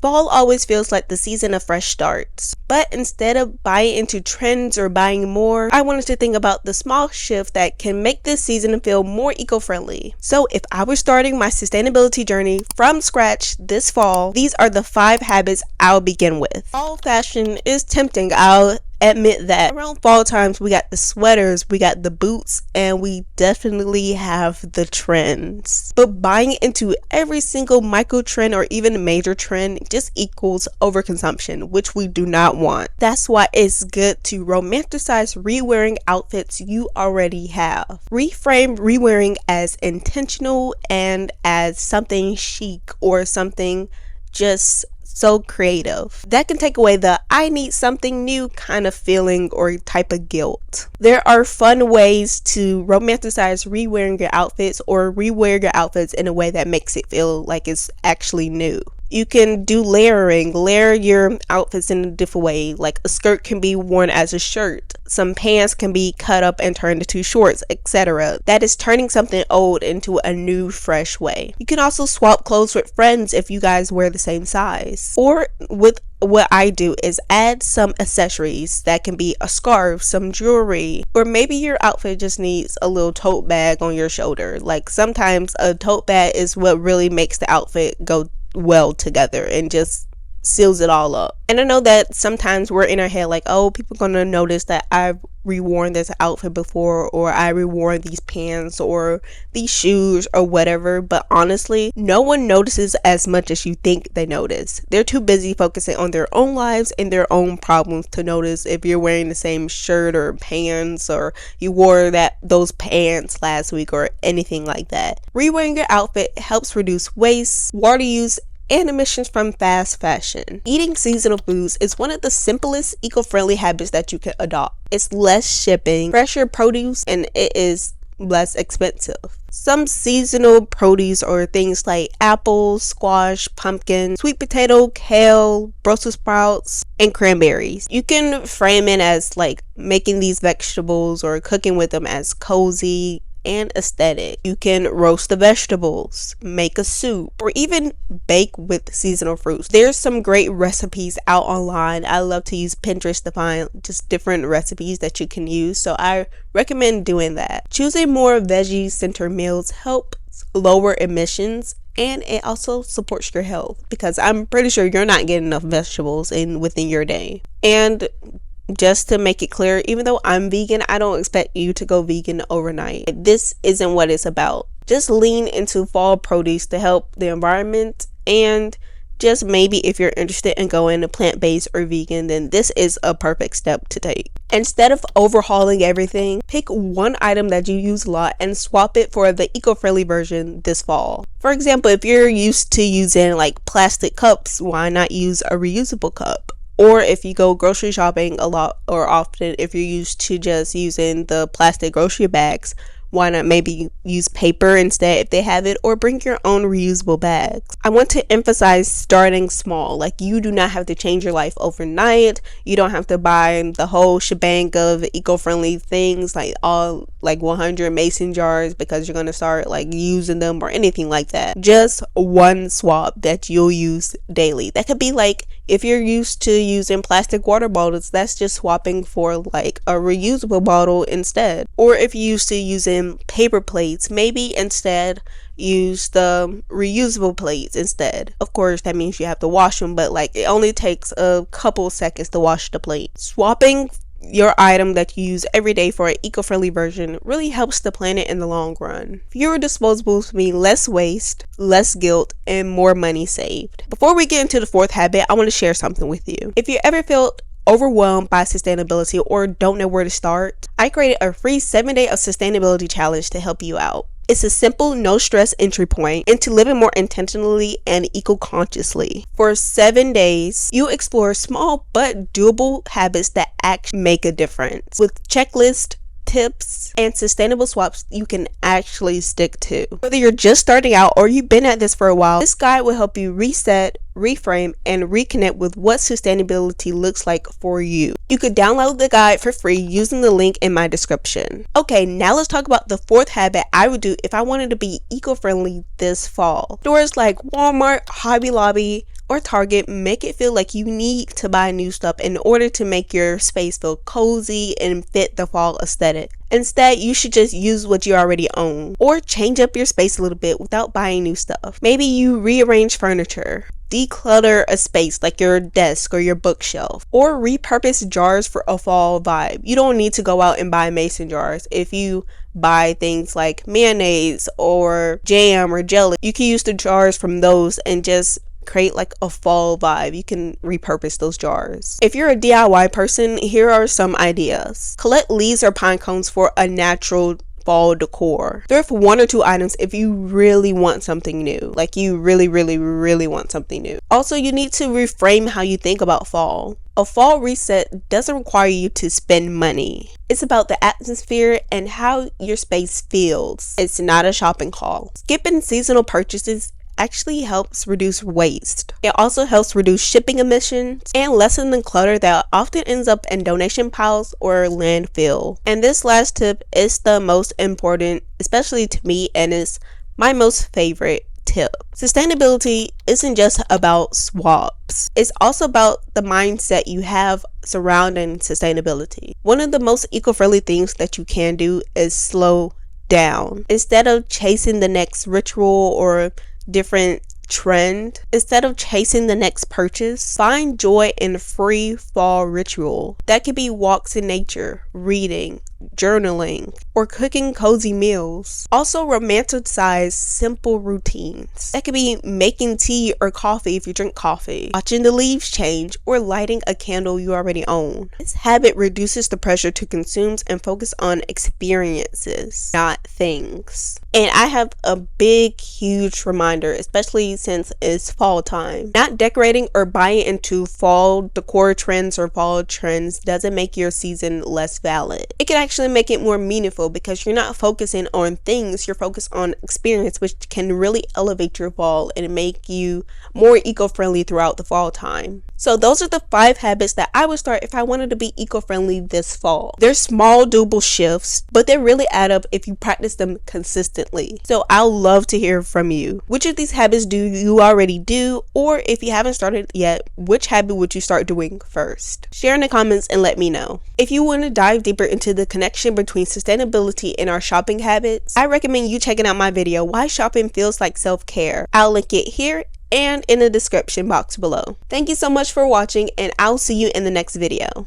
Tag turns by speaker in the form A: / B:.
A: Fall always feels like the season of fresh starts. But instead of buying into trends or buying more, I wanted to think about the small shift that can make this season feel more eco-friendly. So if I were starting my sustainability journey from scratch this fall, these are the 5 habits I'll begin with. Fall fashion is tempting, I'll admit that. Around fall times, we got the sweaters, we got the boots, and we definitely have the trends. But buying into every single micro trend or even major trend just equals overconsumption, which we do not want. That's why it's good to romanticize rewearing outfits you already have. Reframe rewearing as intentional and as something chic or something just so creative. That can take away the I need something new kind of feeling or type of guilt. There are fun ways to romanticize rewearing your outfits or rewear your outfits in a way that makes it feel like it's actually new. You can do layering, layer your outfits in a different way. Like a skirt can be worn as a shirt. Some pants can be cut up and turned into shorts, etc. That is turning something old into a new, fresh way. You can also swap clothes with friends if you guys wear the same size. Or with what I do is add some accessories. That can be a scarf, some jewelry, or maybe your outfit just needs a little tote bag on your shoulder. Like sometimes a tote bag is what really makes the outfit go well together and just seals it all up. And I know that sometimes we're in our head like, oh, people are gonna notice that I've reworn this outfit before, or I reworn these pants or these shoes or whatever. But honestly, no one notices as much as you think they notice. They're too busy focusing on their own lives and their own problems to notice if you're wearing the same shirt or pants, or you wore those pants last week or anything like that. Rewearing your outfit helps reduce waste, water use, and emissions from fast fashion. Eating seasonal foods is one of the simplest eco-friendly habits that you can adopt. It's less shipping, fresher produce, and it is less expensive. Some seasonal produce are things like apples, squash, pumpkin, sweet potato, kale, Brussels sprouts, and cranberries. You can frame it as like making these vegetables or cooking with them as cozy and aesthetic. You can roast the vegetables, make a soup, or even bake with seasonal fruits. There's some great recipes out online. I love to use Pinterest to find just different recipes that you can use, so I recommend doing that. Choosing more veggie centered meals helps lower emissions, and it also supports your health, because I'm pretty sure you're not getting enough vegetables within your day. And just to make it clear, even though I'm vegan, I don't expect you to go vegan overnight. This isn't what it's about. Just lean into fall produce to help the environment, and just maybe if you're interested in going plant-based or vegan, then this is a perfect step to take. Instead of overhauling everything, pick one item that you use a lot and swap it for the eco-friendly version this fall. For example, if you're used to using like plastic cups, why not use a reusable cup? Or if you go grocery shopping a lot or often, if you're used to just using the plastic grocery bags, why not maybe use paper instead if they have it, or bring your own reusable bags. I want to emphasize starting small. Like, you do not have to change your life overnight. You don't have to buy the whole shebang of eco-friendly things, like all like 100 mason jars, because you're going to start like using them or anything like that. Just one swap that you'll use daily. That could be like, if you're used to using plastic water bottles, that's just swapping for like a reusable bottle instead. Or if you're used to using paper plates, maybe instead use the reusable plates instead. Of course, that means you have to wash them, but like it only takes a couple seconds to wash the plate. Swapping your item that you use every day for an eco-friendly version really helps the planet in the long run. Fewer disposables mean less waste, less guilt, and more money saved. Before we get into the 4th habit, I want to share something with you. If you ever felt overwhelmed by sustainability or don't know where to start, I created a free 7-day of sustainability challenge to help you out. It's a simple, no-stress entry point into living more intentionally and eco-consciously. For 7 days, you explore small but doable habits that actually make a difference, with checklists, tips, and sustainable swaps you can actually stick to. Whether you're just starting out or you've been at this for a while, this guide will help you reset, reframe, and reconnect with what sustainability looks like for you. You could download the guide for free using the link in my description. Okay, now let's talk about the 4th habit I would do if I wanted to be eco-friendly this fall. Stores like Walmart, Hobby Lobby, or Target make it feel like you need to buy new stuff in order to make your space feel cozy and fit the fall aesthetic. Instead, you should just use what you already own or change up your space a little bit without buying new stuff. Maybe you rearrange furniture, declutter a space like your desk or your bookshelf, or repurpose jars for a fall vibe. You don't need to go out and buy mason jars. If you buy things like mayonnaise or jam or jelly, you can use the jars from those and just create like a fall vibe. You can repurpose those jars. If you're a DIY person, here are some ideas. Collect leaves or pine cones for a natural fall decor. Thrift 1 or 2 items if you really want something new. Like you really want something new. Also, you need to reframe how you think about fall. A fall reset doesn't require you to spend money. It's about the atmosphere and how your space feels. It's not a shopping haul. Skipping seasonal purchases actually helps reduce waste. It also helps reduce shipping emissions and lessen the clutter that often ends up in donation piles or landfill. And this last tip is the most important, especially to me, and is my most favorite tip. Sustainability isn't just about swaps. It's also about the mindset you have surrounding sustainability. One of the most eco-friendly things that you can do is slow down. Instead of chasing the next ritual or different trend, instead of chasing the next purchase, find joy in free fall ritual. That could be walks in nature, reading, journaling, or cooking cozy meals. Also, romanticize simple routines. That could be making tea or coffee if you drink coffee, watching the leaves change, or lighting a candle you already own. This habit reduces the pressure to consume and focus on experiences, not things. And I have a big, huge reminder, especially since it's fall time. Not decorating or buying into fall decor trends or fall trends doesn't make your season less valid. It can actually make it more meaningful because you're not focusing on things, you're focused on experience, which can really elevate your fall and make you more eco-friendly throughout the fall time. So those are the 5 habits that I would start if I wanted to be eco-friendly this fall. They're small, doable shifts, but they really add up if you practice them consistently. So I'll love to hear from you. Which of these habits do you already do? Or if you haven't started yet, which habit would you start doing first? Share in the comments and let me know. If you want to dive deeper into the connection between sustainability and our shopping habits, I recommend you checking out my video, Why Shopping Feels Like Self-Care. I'll link it here and in the description box below. Thank you so much for watching, and I'll see you in the next video.